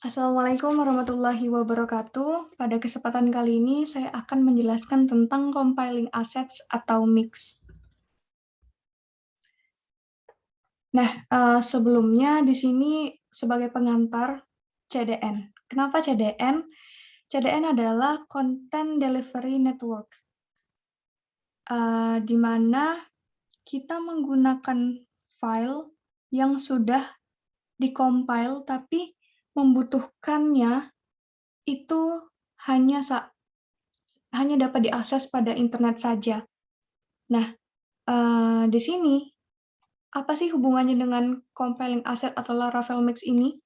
Assalamualaikum warahmatullahi wabarakatuh. Pada kesempatan kali ini saya akan menjelaskan tentang compiling assets atau mix. Nah, sebelumnya di sini sebagai pengantar CDN. Kenapa CDN? CDN adalah Content Delivery Network, di mana kita menggunakan file yang sudah dikompil tapi membutuhkannya itu hanya dapat diakses pada internet saja. Nah, di sini apa sih hubungannya dengan compiling asset atau Laravel Mix ini?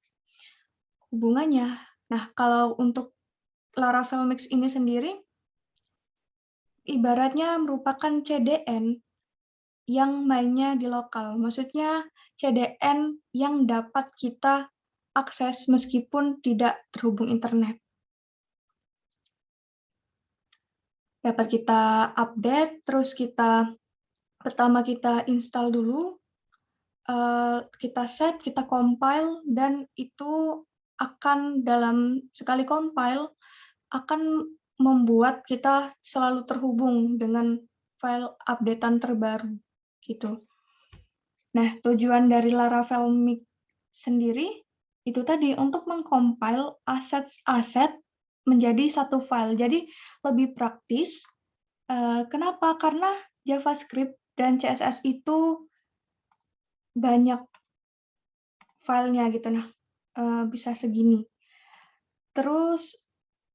Hubungannya, nah kalau untuk Laravel Mix ini sendiri, ibaratnya merupakan CDN yang mainnya di lokal. Maksudnya CDN yang dapat kita akses meskipun tidak terhubung internet. Dapat kita update, terus pertama kita install dulu, kita set, kita compile, dan itu akan dalam sekali compile akan membuat kita selalu terhubung dengan file updatean terbaru gitu. Nah, tujuan dari Laravel Mix sendiri itu tadi untuk mengcompile aset-aset menjadi satu file. Jadi lebih praktis. Kenapa? Karena JavaScript dan CSS itu banyak filenya gitu. Nah, bisa segini. Terus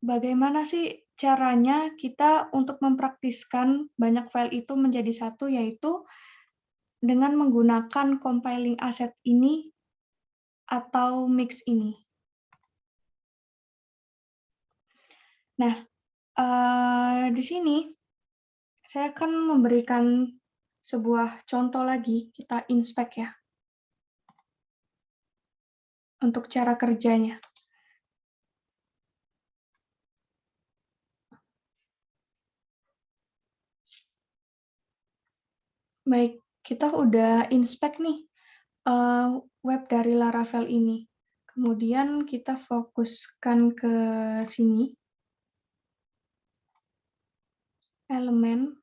bagaimana sih caranya kita untuk mempraktiskan banyak file itu menjadi satu, yaitu dengan menggunakan compiling asset ini atau mix ini. Nah, di sini saya akan memberikan sebuah contoh lagi, kita inspect ya, untuk cara kerjanya. Baik, kita udah inspect nih web dari Laravel ini. Kemudian kita fokuskan ke sini, elemen,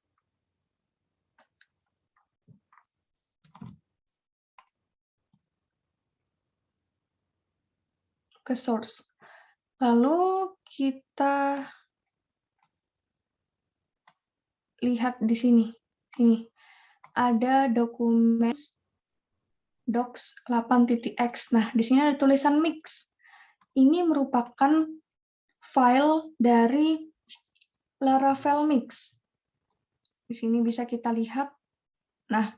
ke source. Lalu kita lihat di sini. Ada dokumen docs 8.x. Nah, di sini ada tulisan mix. Ini merupakan file dari Laravel Mix. Di sini bisa kita lihat. Nah,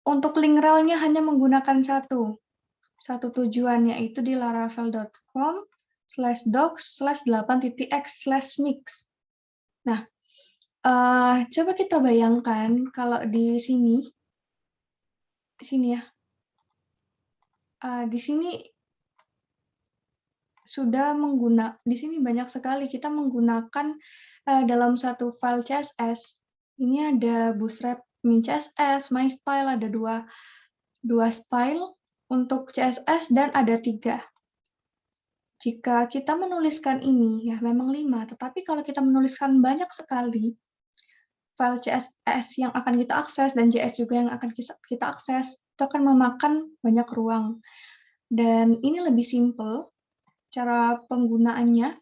untuk link relnya hanya menggunakan satu tujuan, yaitu di laravel.com/docs/8.x/mix. Nah, coba kita bayangkan kalau di sini ya, di sini di sini banyak sekali kita menggunakan dalam satu file CSS. Ini ada Bootstrap min CSS, MyStyle, ada dua style untuk CSS dan ada 3. Jika kita menuliskan ini, ya memang 5, tetapi kalau kita menuliskan banyak sekali file CSS yang akan kita akses dan JS juga yang akan kita akses, itu akan memakan banyak ruang. Dan ini lebih simple, cara penggunaannya,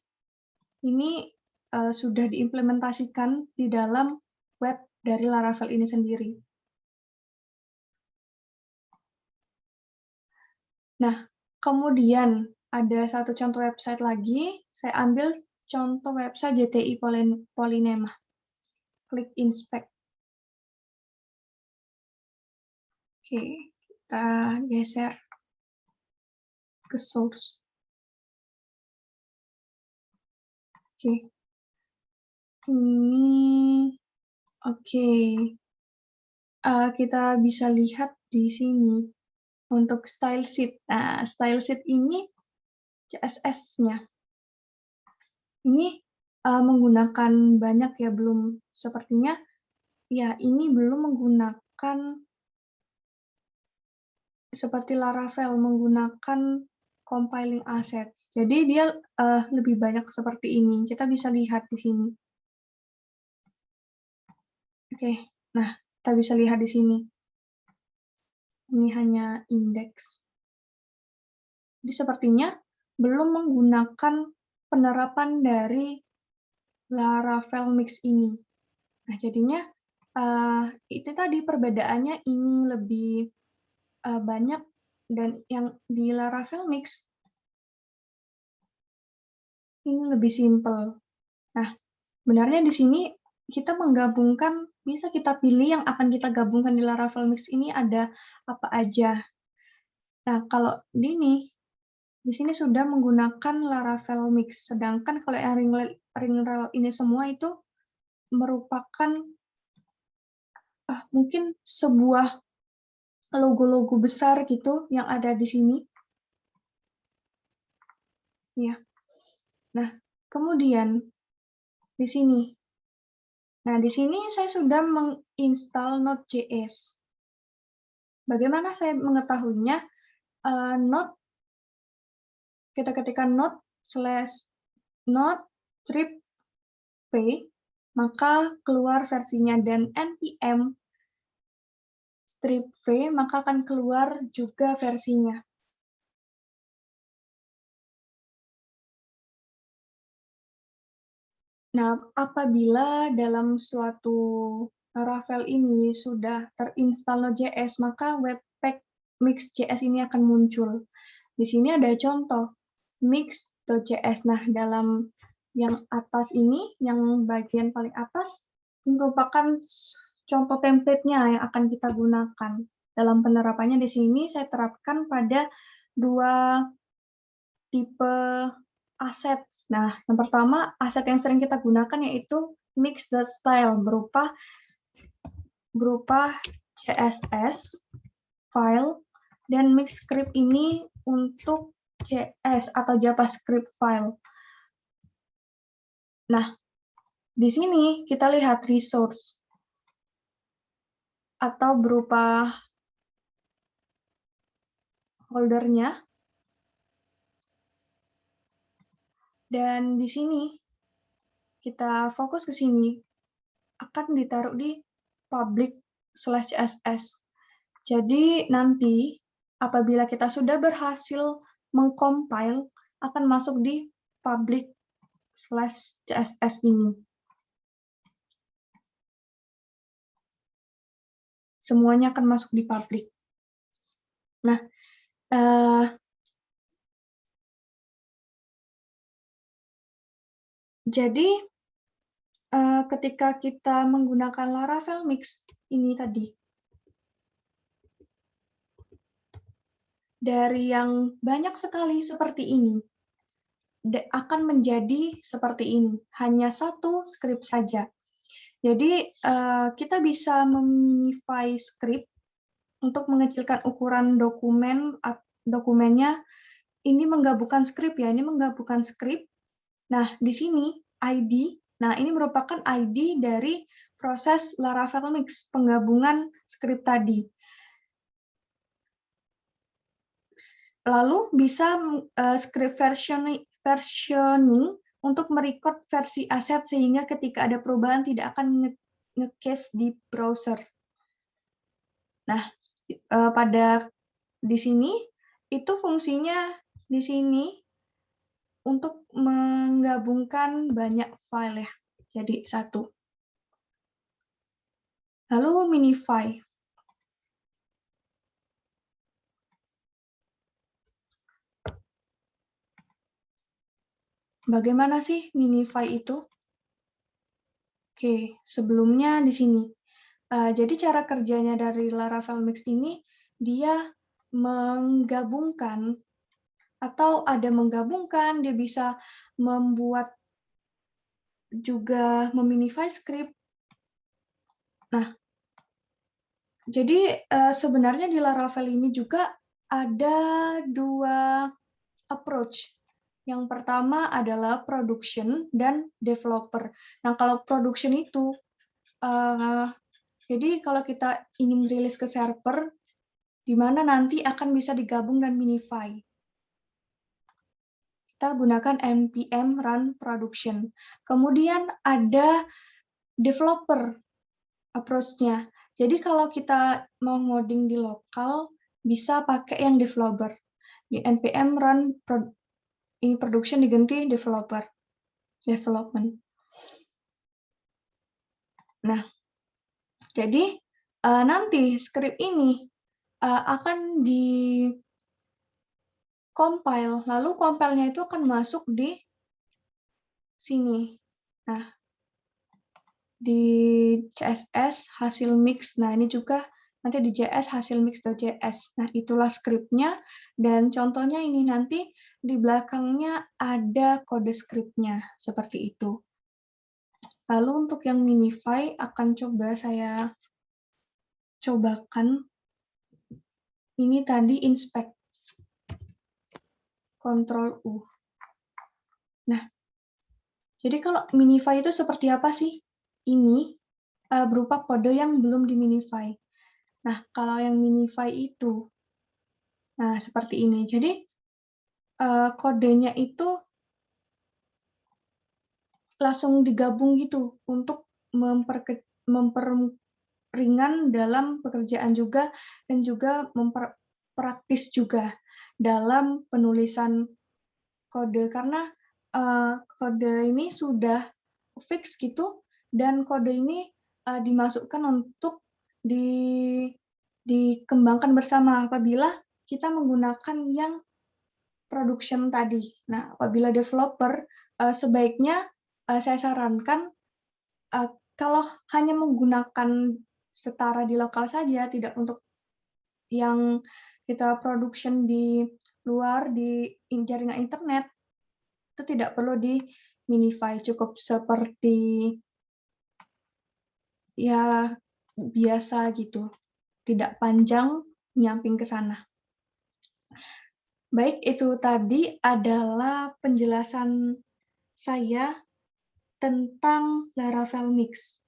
ini sudah diimplementasikan di dalam web dari Laravel ini sendiri. Nah, kemudian ada satu contoh website lagi, saya ambil contoh website JTI Polynema. Klik inspect. Oke, kita geser ke source. Oke. Ini oke. Kita bisa lihat di sini untuk style sheet. Nah, style sheet ini CSS-nya. Ini menggunakan banyak ya, belum sepertinya ya ini belum menggunakan seperti Laravel menggunakan compiling assets. Jadi dia lebih banyak seperti ini. Kita bisa lihat di sini. Oke, nah kita bisa lihat di sini. Ini hanya indeks. Jadi sepertinya belum menggunakan penerapan dari Laravel Mix ini. Nah, jadinya itu tadi perbedaannya ini lebih banyak dan yang di Laravel Mix ini lebih simple. Nah, benarnya di sini kita menggabungkan, bisa kita pilih yang akan kita gabungkan di Laravel Mix ini ada apa aja. Nah, kalau di sini sudah menggunakan Laravel Mix, sedangkan kalau yang Ringrel ini semua itu merupakan mungkin sebuah logo-logo besar gitu yang ada di sini. Ya. Nah, kemudian di sini. Nah, di sini saya sudah menginstal Node.js. Bagaimana saya mengetahuinya? Node, kita ketikkan node/node strip v, maka keluar versinya, dan npm strip v, maka akan keluar juga versinya. Nah, apabila dalam suatu Laravel ini sudah terinstall Node.js, maka Webpack Mix.js ini akan muncul. Di sini ada contoh Mix.js. Nah, dalam yang atas ini, yang bagian paling atas, merupakan contoh template-nya yang akan kita gunakan. Dalam penerapannya di sini saya terapkan pada dua tipe aset. Nah, yang pertama, aset yang sering kita gunakan yaitu mix.style berupa CSS file, dan mix-script ini untuk CS atau JavaScript file. Nah, di sini kita lihat resource atau berupa foldernya. Dan di sini kita fokus ke sini, akan ditaruh di public/CSS. Jadi nanti apabila kita sudah berhasil mengcompile, akan masuk di public/CSS ini. Semuanya akan masuk di public. Nah, jadi ketika kita menggunakan Laravel Mix ini tadi, dari yang banyak sekali seperti ini, akan menjadi seperti ini, hanya satu script saja. Jadi kita bisa meminify script untuk mengecilkan ukuran dokumennya. Ini menggabungkan script ya, ini menggabungkan script. Nah, di sini ID. Nah, ini merupakan ID dari proses Laravel Mix, penggabungan script tadi. Lalu bisa script versioning untuk merecord versi aset sehingga ketika ada perubahan tidak akan nge-cache di browser. Nah, pada di sini itu fungsinya di sini untuk menggabungkan banyak file ya. Jadi satu. Lalu minify. Bagaimana sih minify itu? Oke, sebelumnya di sini. Jadi cara kerjanya dari Laravel Mix ini, dia menggabungkan, atau ada menggabungkan, dia bisa membuat juga meminify script. Nah, jadi sebenarnya di Laravel ini juga ada dua approach. Yang pertama adalah production dan developer. Nah, kalau production itu, jadi kalau kita ingin rilis ke server, di mana nanti akan bisa digabung dan minify. kita gunakan npm run production. Kemudian ada developer approach-nya. Jadi kalau kita mau ngoding di lokal, bisa pakai yang developer. Di npm run ini production diganti development. Nah, jadi nanti script ini akan di compile, lalu compile-nya itu akan masuk di sini. Nah, di CSS hasil mix. Nah, ini juga nanti di JS hasil mix.js. Nah, itulah script-nya, dan contohnya ini nanti di belakangnya ada kode script-nya, seperti itu. Lalu untuk yang minify akan coba saya cobakan. Ini tadi inspect. Ctrl U. Nah, jadi kalau minify itu seperti apa sih? Ini berupa kode yang belum diminify. Nah, kalau yang minify itu, nah seperti ini. Jadi kodenya itu langsung digabung gitu untuk memperingan dalam pekerjaan juga, dan juga memperpraktis juga dalam penulisan kode, karena kode ini sudah fix gitu, dan kode ini dimasukkan untuk dikembangkan bersama apabila kita menggunakan yang production tadi. Nah, apabila developer, sebaiknya saya sarankan kalau hanya menggunakan setara di lokal saja, tidak untuk yang kita production di luar di jaringan internet, itu tidak perlu di minify, cukup seperti ya biasa gitu, tidak panjang nyamping ke sana. Baik, itu tadi adalah penjelasan saya tentang Laravel Mix.